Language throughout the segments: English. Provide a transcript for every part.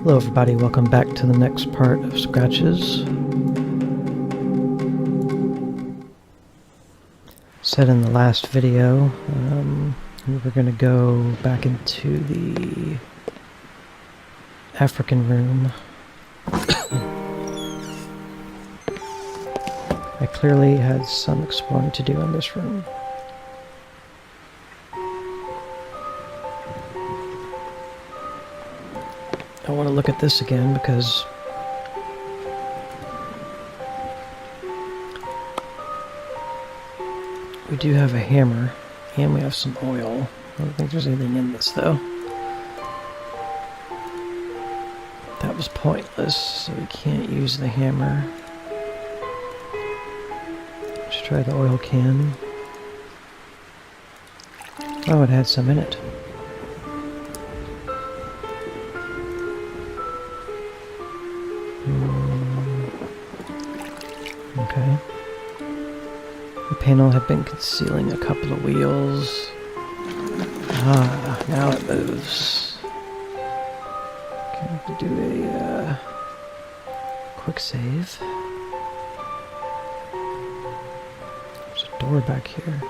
Hello everybody, welcome back to the next part of Scratches. Said in the last video, we were going to go back into the African room. I clearly had some exploring to do in this room. I want to look at this again because we do have a hammer and we have some oil. I don't think there's anything in this though. That was pointless, so we can't use the hammer. Let's try the oil can. Oh, it had some in it. Okay. The panel had been concealing a couple of wheels. Ah, now it moves. Okay, I have to do a quick save. There's a door back here.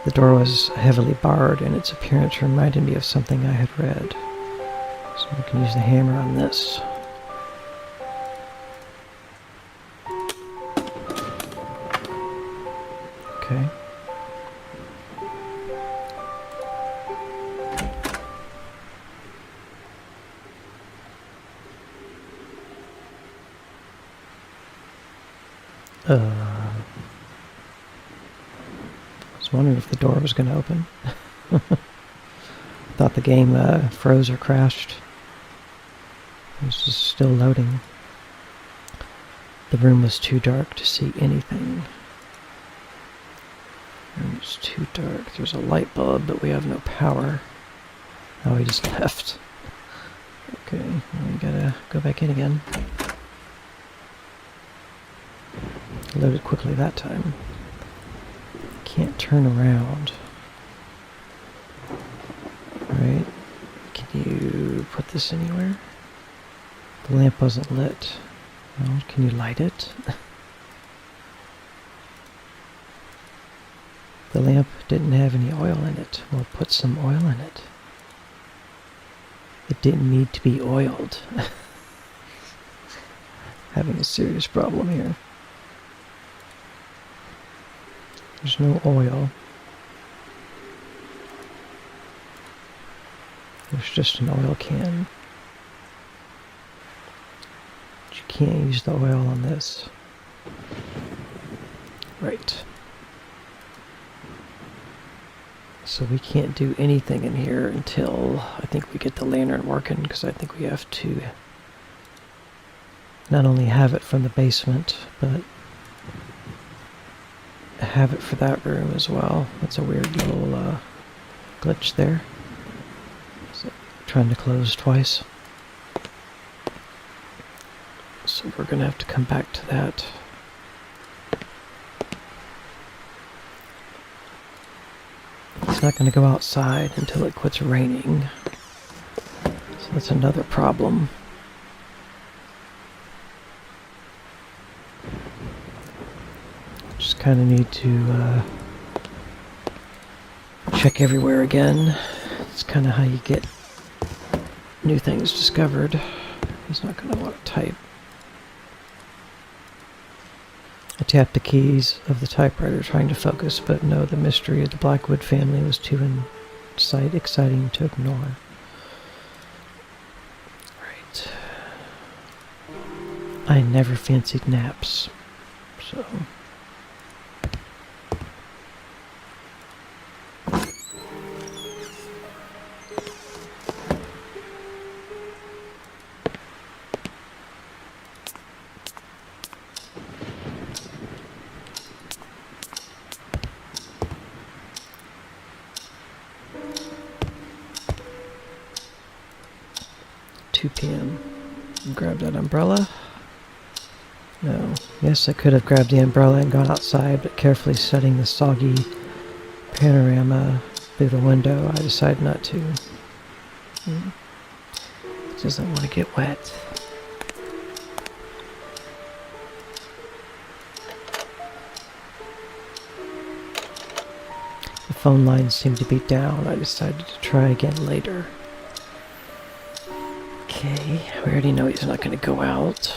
The door was heavily barred, and its appearance reminded me of something I had read. So we can use the hammer on this. Okay. I was wondering if the door was going to open. Thought the game froze or crashed. It was just still loading. The room was too dark to see anything. The room was too dark. There's a light bulb, but we have no power. Oh, he just left. Okay, well, we gotta go back in again. Loaded quickly that time. Can't turn around. Right? Can you put this anywhere? The lamp wasn't lit. Well, can you light it? The lamp didn't have any oil in it. We'll put some oil in it. It didn't need to be oiled. Having a serious problem here. There's no oil. There's just an oil can. But you can't use the oil on this. Right. So we can't do anything in here until I think we get the lantern working, because I think we have to not only have it from the basement, but have it for that room as well. That's a weird little glitch there. So, trying to close twice. So we're going to have to come back to that. It's not going to go outside until it quits raining. So that's another problem. Just kind of need to check everywhere again. It's kind of how you get new things discovered. He's not going to want to type. I tapped the keys of the typewriter trying to focus, but no, the mystery of the Blackwood family was too exciting to ignore. Right. I never fancied naps, so... PM. Grab that umbrella. No. Yes, I could have grabbed the umbrella and gone outside, but carefully setting the soggy panorama through the window. I decided not to. It doesn't want to get wet. The phone lines seem to be down. I decided to try again later. Okay, we already know he's not going to go out.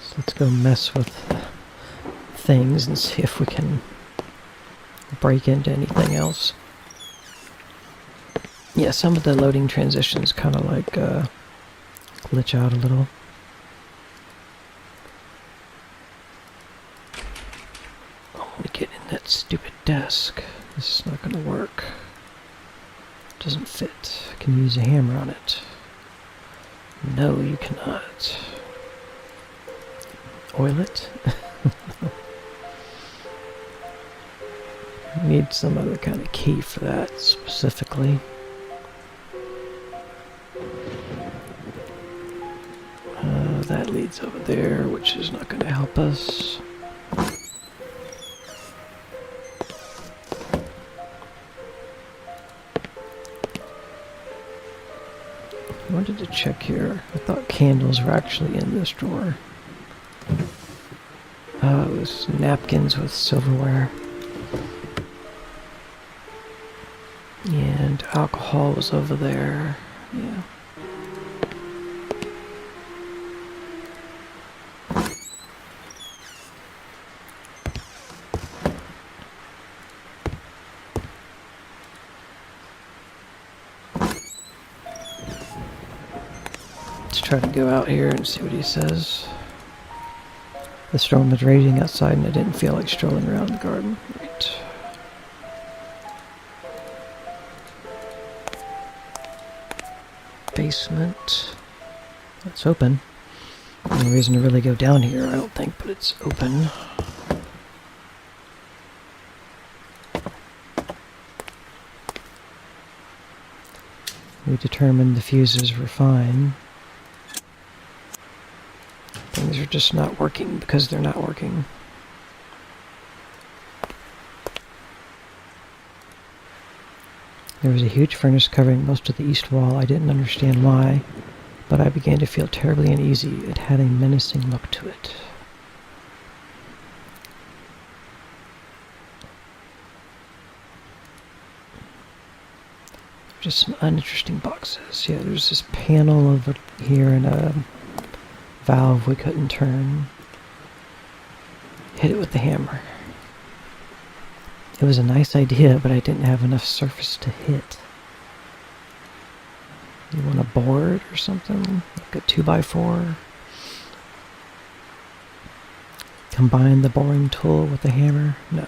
So let's go mess with things and see if we can break into anything else. Yeah, some of the loading transitions kind of like glitch out a little. I want to get in that stupid desk. This is not going to work. It doesn't fit. I can use a hammer on it. No, you cannot. Oil it? Need some other kind of key for that specifically. That leads over there, which is not going to help us. I wanted to check here. I thought candles were actually in this drawer. Oh, it was napkins with silverware. And alcohol was over there. Yeah. Let's try to go out here and see what he says. The storm was raging outside and I didn't feel like strolling around the garden. Right. Basement. It's open. No reason to really go down here, I don't think, but it's open. We determined the fuses were fine. Things are just not working because they're not working. There was a huge furnace covering most of the east wall. I didn't understand why, but I began to feel terribly uneasy. It had a menacing look to it. Just some uninteresting boxes. Yeah, there's this panel over here and a valve we couldn't turn. Hit it with the hammer. It was a nice idea, but I didn't have enough surface to hit. You want a board or something? Like a 2x4? Combine the boring tool with the hammer? No.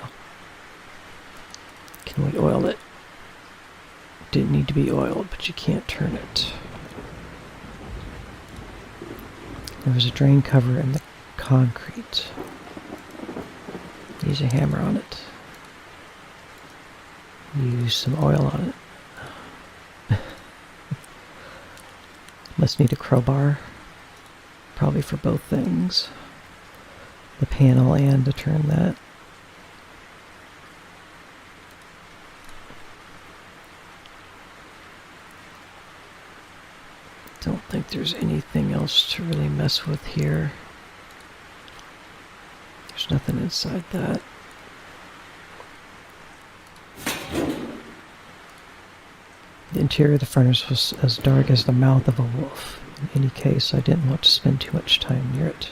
Can we oil it? Didn't need to be oiled, but you can't turn it. There was a drain cover in the concrete. Use a hammer on it. Use some oil on it. Must need a crowbar. Probably for both things. The panel and to turn that. Don't think there's anything else to really mess with here. There's nothing inside that. The interior of the furnace was as dark as the mouth of a wolf. In any case, I didn't want to spend too much time near it.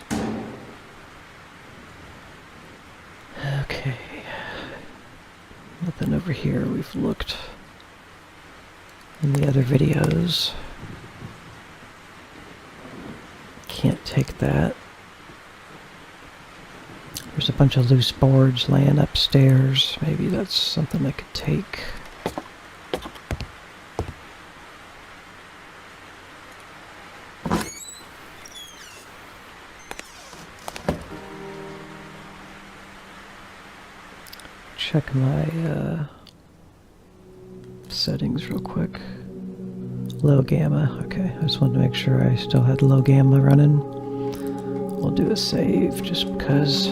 Okay. Nothing over here. We've looked in the other videos. Can't take that. There's a bunch of loose boards laying upstairs. Maybe that's something I could take. Check my settings real quick. Low gamma. Okay, I just wanted to make sure I still had low gamma running. We'll do a save just because.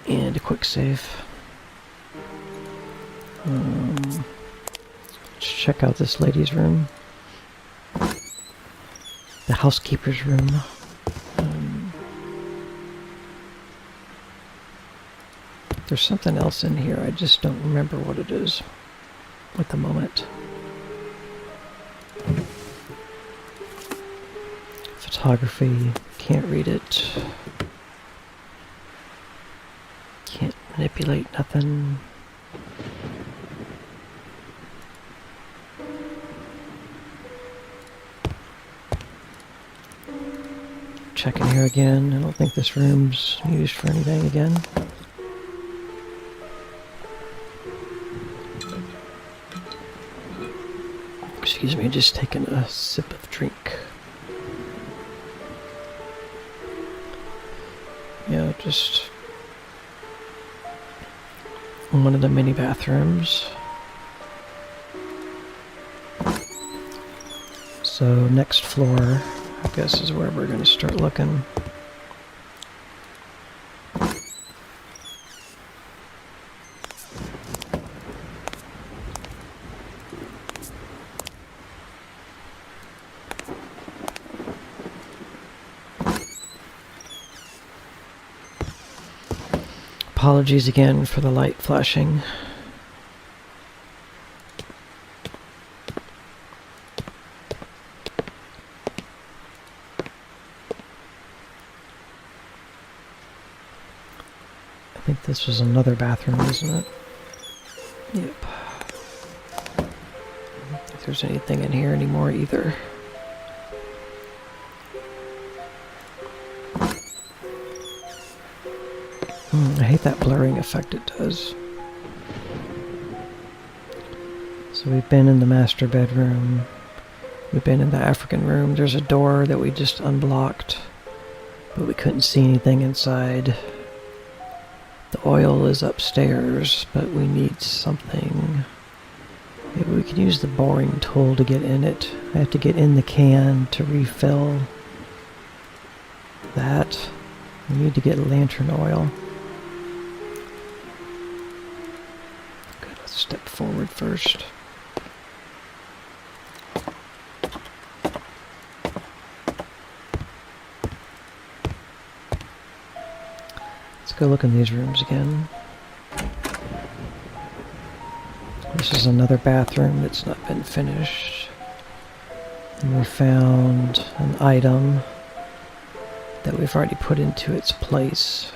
And a quick save. Let's check out this lady's room. The housekeeper's room. There's something else in here. I just don't remember what it is at the moment. Photography. Can't read it. Can't manipulate nothing. Checking here again. I don't think this room's used for anything again. Excuse me, just taking a sip of drink. Yeah, just one of the mini bathrooms. So next floor, I guess, is where we're going to start looking. Apologies again for the light flashing. I think this was another bathroom, isn't it? Yep. I don't think there's anything in here anymore either. I hate that blurring effect it does. So we've been in the master bedroom. We've been in the African room. There's a door that we just unblocked, but we couldn't see anything inside. The oil is upstairs, but we need something. Maybe we can use the boring tool to get in it. I have to get in the can to refill that. We need to get lantern oil. Good, let's step forward first. Let's go look in these rooms again. This is another bathroom that's not been finished. And we found an item that we've already put into its place.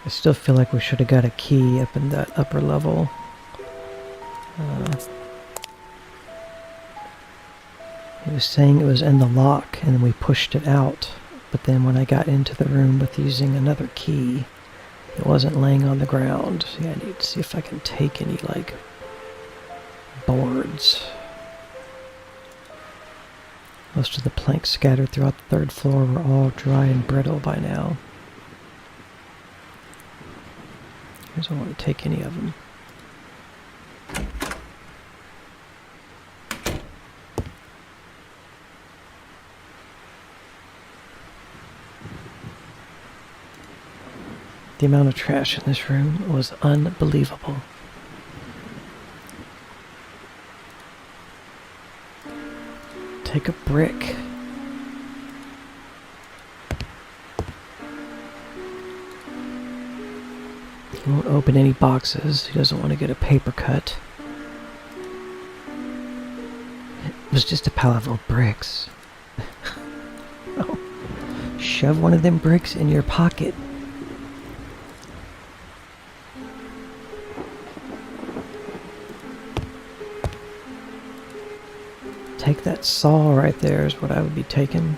I still feel like we should have got a key up in that upper level. He was saying it was in the lock and we pushed it out. But then when I got into the room with using another key, it wasn't laying on the ground. Yeah, I need to see if I can take any, like, boards. Most of the planks scattered throughout the third floor were all dry and brittle by now. I don't want to take any of them. The amount of trash in this room was unbelievable. Take a brick. He won't open any boxes. He doesn't want to get a paper cut. It was just a pile of old bricks. Oh. Shove one of them bricks in your pocket. Take that saw right there is what I would be taking.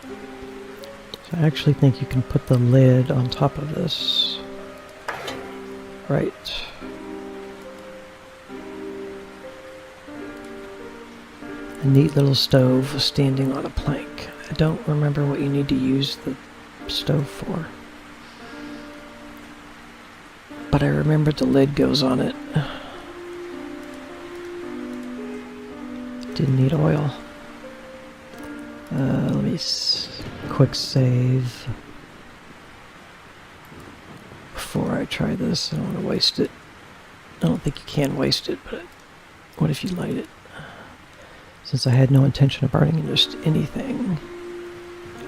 So I actually think you can put the lid on top of this. Right. A neat little stove standing on a plank. I don't remember what you need to use the stove for. but I remembered the lid goes on it. Didn't need oil. Let me quick save before I try this. I don't want to waste it. I don't think you can waste it, but what if you light it? Since I had no intention of burning just anything,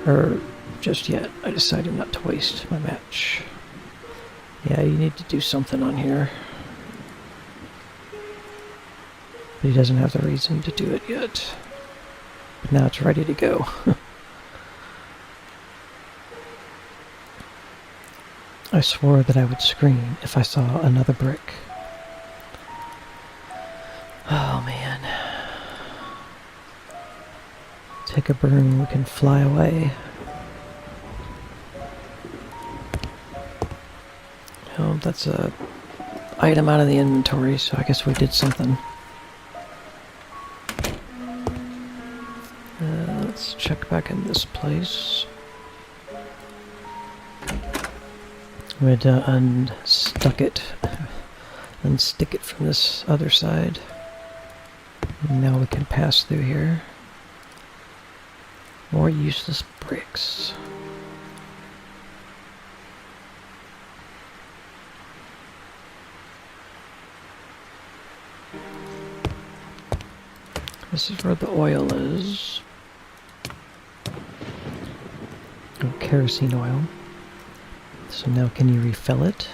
or just yet, I decided not to waste my match. Yeah, you need to do something on here. But he doesn't have the reason to do it yet. But now it's ready to go. I swore that I would scream if I saw another brick. Oh man. Take a broom, we can fly away. Oh, that's a item out of the inventory, so I guess we did something. Let's check back in this place. I'm going to unstick it from this other side. And now we can pass through here. More useless bricks. This is where the oil is. Oh, kerosene oil. So now can you refill it?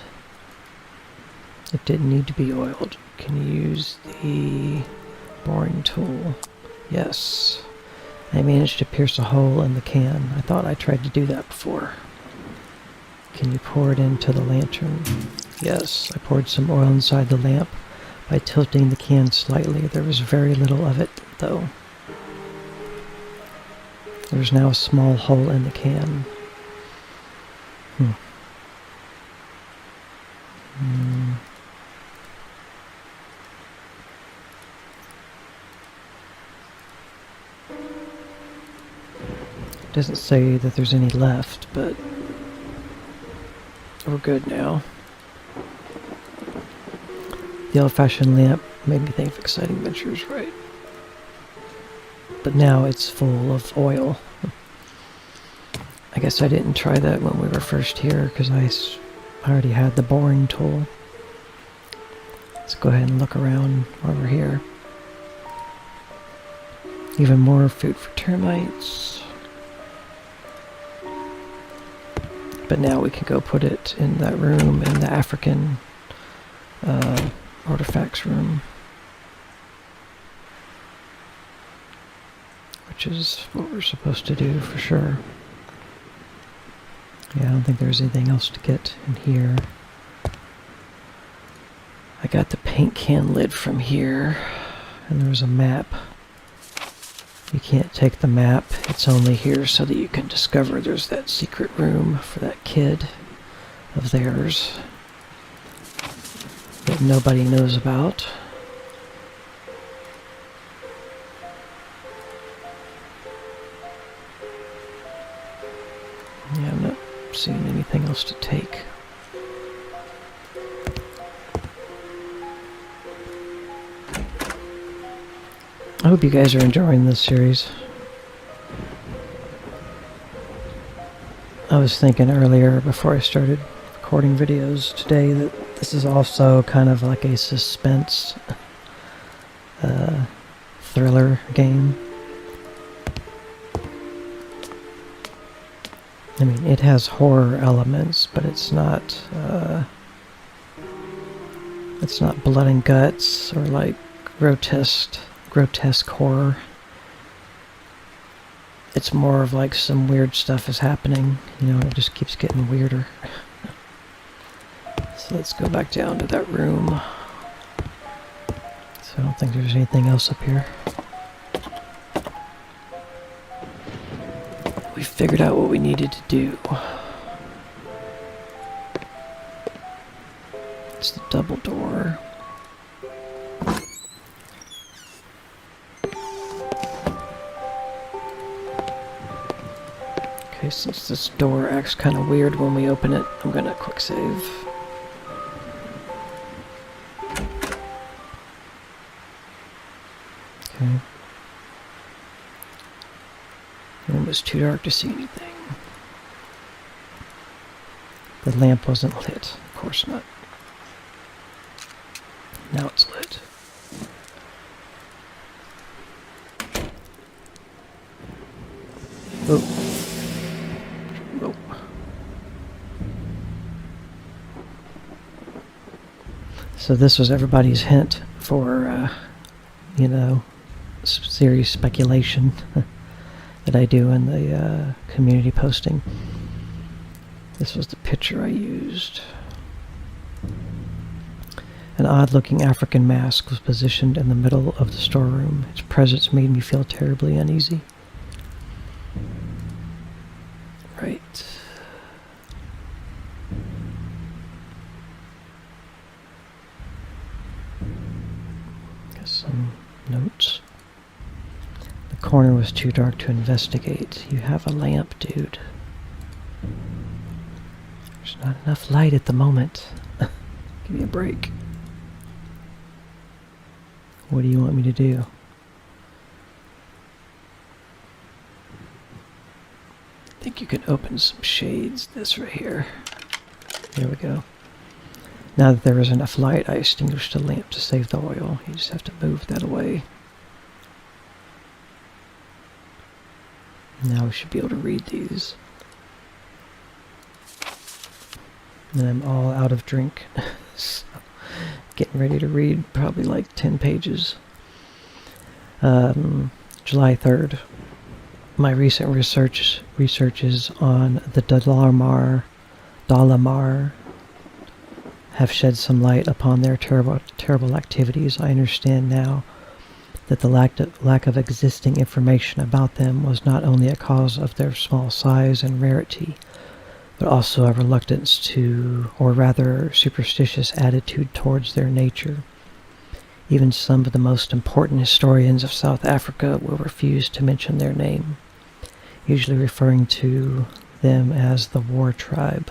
It didn't need to be oiled. Can you use the boring tool? Yes. I managed to pierce a hole in the can. I thought I tried to do that before. Can you pour it into the lantern? Yes, I poured some oil inside the lamp by tilting the can slightly. There was very little of it, though. There's now a small hole in the can. Doesn't say that there's any left, but we're good now. The old-fashioned lamp made me think of Exciting Adventures, right? But now it's full of oil. I guess I didn't try that when we were first here because I already had the boring tool. Let's go ahead and look around while we're here. Even more food for termites. But now we can go put it in that room, in the African artifacts room. Which is what we're supposed to do for sure. Yeah, I don't think there's anything else to get in here. I got the paint can lid from here, and there was a map. You can't take the map, it's only here so that you can discover there's that secret room for that kid of theirs that nobody knows about. Yeah, I'm not seeing anything else to take. I hope you guys are enjoying this series. I was thinking earlier before I started recording videos today that this is also kind of like a suspense thriller game. I mean, it has horror elements, but it's not blood and guts or like grotesque horror. It's more of like some weird stuff is happening, you know, and it just keeps getting weirder. So let's go back down to that room. So I don't think there's anything else up here. We figured out what we needed to do. It's the double door. Okay, since this door acts kind of weird when we open it, I'm gonna quick save. Okay. It was too dark to see anything. The lamp wasn't lit. Of course not. Now it's lit. Oh. Oh. So this was everybody's hint for, serious speculation that I do in the community posting. This was the picture I used. An odd-looking African mask was positioned in the middle of the storeroom. Its presence made me feel terribly uneasy. Right. Got some notes. The corner was too dark to investigate. You have a lamp, dude. There's not enough light at the moment. Give me a break. What do you want me to do? I think you can open some shades. This right here. There we go. Now that there is enough light, I extinguished the lamp to save the oil. You just have to move that away. Now we should be able to read these. And I'm all out of drink. So, getting ready to read probably like 10 pages. July 3rd. My recent researches on the Dalamar have shed some light upon their terrible activities. I understand now that the lack of existing information about them was not only a cause of their small size and rarity, but also a reluctance to, or rather superstitious attitude towards their nature. Even some of the most important historians of South Africa will refuse to mention their name, usually referring to them as the War Tribe.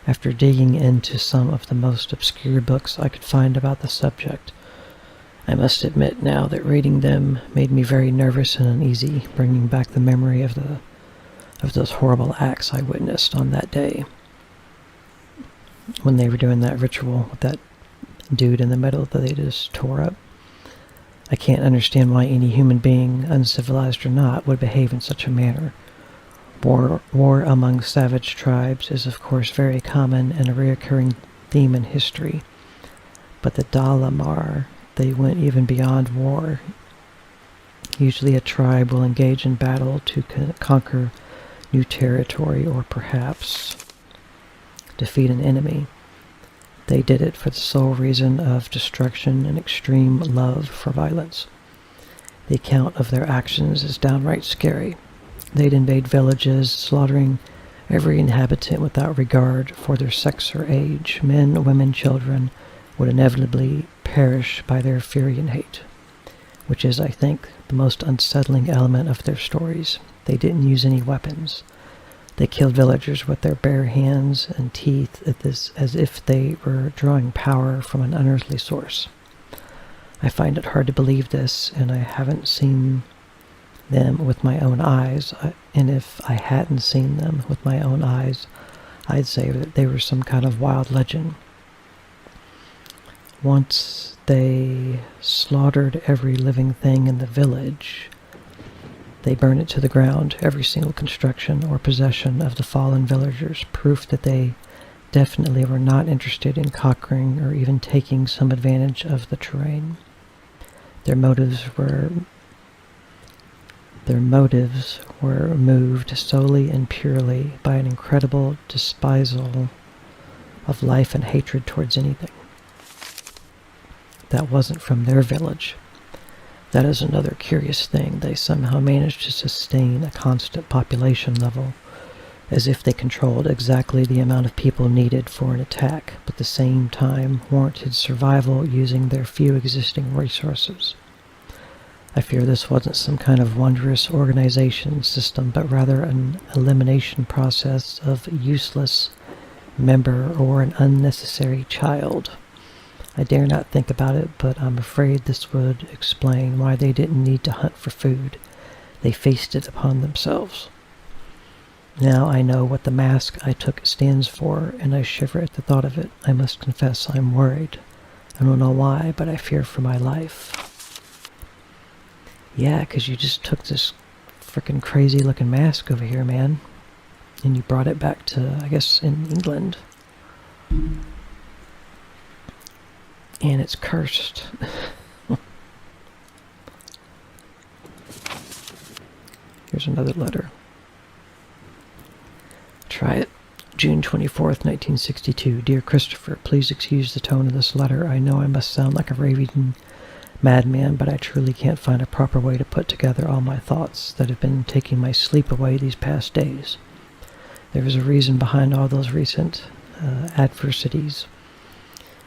After digging into some of the most obscure books I could find about the subject, I must admit now that reading them made me very nervous and uneasy, bringing back the memory of those horrible acts I witnessed on that day when they were doing that ritual with that dude in the middle that they just tore up. I can't understand why any human being, uncivilized or not, would behave in such a manner. War among savage tribes is of course very common and a recurring theme in history, but the Dalamar, they went even beyond war. Usually a tribe will engage in battle to conquer new territory or perhaps defeat an enemy. They did it for the sole reason of destruction and extreme love for violence. The account of their actions is downright scary. They'd invade villages, slaughtering every inhabitant without regard for their sex or age. Men, women, children would inevitably perish by their fury and hate, which is, I think, the most unsettling element of their stories. They didn't use any weapons. They killed villagers with their bare hands and teeth as if they were drawing power from an unearthly source. I find it hard to believe this, and I haven't seen them with my own eyes, and if I hadn't seen them with my own eyes, I'd say that they were some kind of wild legend. Once they slaughtered every living thing in the village, they burned it to the ground, every single construction or possession of the fallen villagers, proof that they definitely were not interested in conquering or even taking some advantage of the terrain. Their motives were moved solely and purely by an incredible despisal of life and hatred towards anything that wasn't from their village. That is another curious thing. They somehow managed to sustain a constant population level, as if they controlled exactly the amount of people needed for an attack, but at the same time warranted survival using their few existing resources. I fear this wasn't some kind of wondrous organization system, but rather an elimination process of useless member or an unnecessary child. I dare not think about it, but I'm afraid this would explain why they didn't need to hunt for food. They faced it upon themselves. Now I know what the mask I took stands for, and I shiver at the thought of it. I must confess I'm worried. I don't know why, but I fear for my life. Yeah, 'cause you just took this frickin' crazy looking mask over here, man. And you brought it back to, I guess, in England. And it's cursed. Here's another letter. Try it. June 24th, 1962. Dear Christopher, please excuse the tone of this letter. I know I must sound like a raving madman, but I truly can't find a proper way to put together all my thoughts that have been taking my sleep away these past days. There is a reason behind all those recent adversities.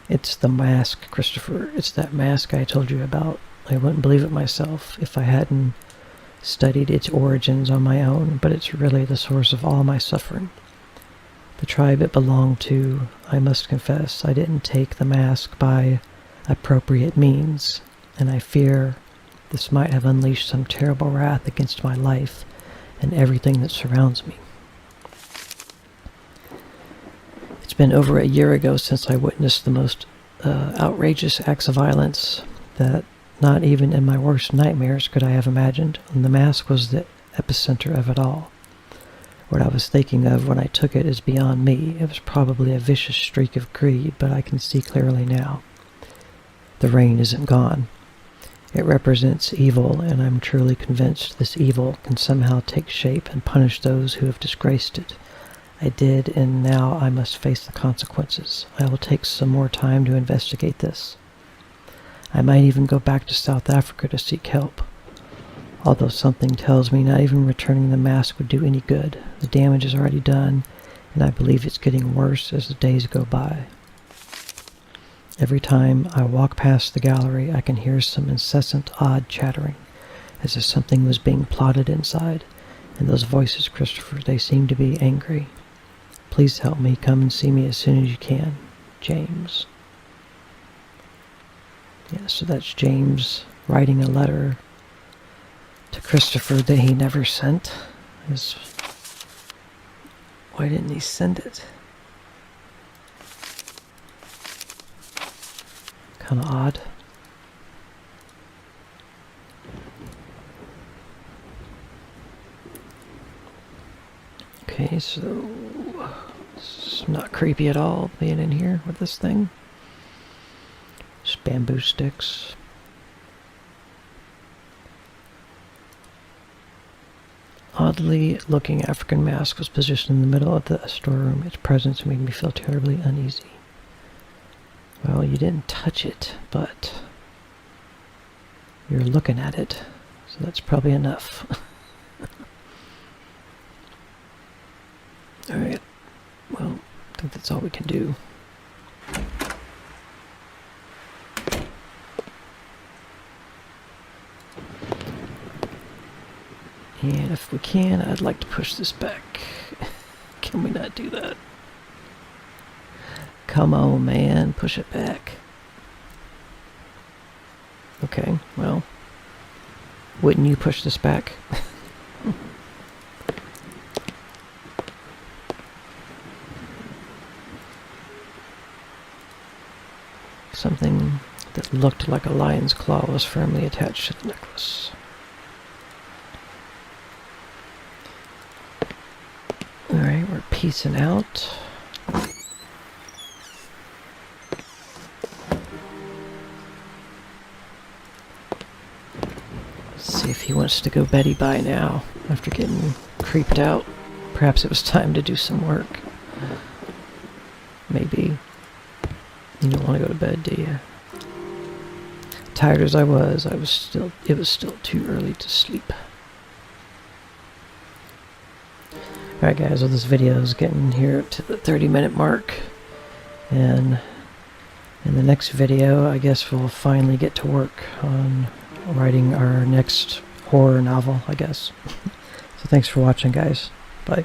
It's the mask, Christopher. It's that mask I told you about. I wouldn't believe it myself if I hadn't studied its origins on my own, but it's really the source of all my suffering. The tribe it belonged to, I must confess, I didn't take the mask by appropriate means, and I fear this might have unleashed some terrible wrath against my life and everything that surrounds me. It's been over a year ago since I witnessed the most outrageous acts of violence that not even in my worst nightmares could I have imagined, and the mask was the epicenter of it all. What I was thinking of when I took it is beyond me. It was probably a vicious streak of greed, but I can see clearly now. The rain isn't gone. It represents evil, and I'm truly convinced this evil can somehow take shape and punish those who have disgraced it. I did, and now I must face the consequences. I will take some more time to investigate this. I might even go back to South Africa to seek help. Although something tells me not even returning the mask would do any good. The damage is already done, and I believe it's getting worse as the days go by. Every time I walk past the gallery, I can hear some incessant odd chattering, as if something was being plotted inside. And those voices, Christopher, they seem to be angry. Please help me. Come and see me as soon as you can. James. Yeah, so that's James writing a letter to Christopher that he never sent. Why didn't he send it? Kind of odd. Okay, so it's not creepy at all being in here with this thing. Just bamboo sticks. Oddly looking African mask was positioned in the middle of the storeroom. Its presence made me feel terribly uneasy. Well, you didn't touch it, but you're looking at it, so that's probably enough. Alright, well, I think that's all we can do. And if we can, I'd like to push this back. Can we not do that? Come on, man, push it back. Okay, well, wouldn't you push this back? Something that looked like a lion's claw was firmly attached to the necklace. Alright, we're peacing out. Let's see if he wants to go Betty bye now after getting creeped out. Perhaps it was time to do some work. Maybe. You don't want to go to bed, do you? Tired as I was it was still too early to sleep. Alright guys, well this video is getting here to the 30-minute mark. And in the next video, I guess we'll finally get to work on writing our next horror novel, I guess. So thanks for watching, guys. Bye.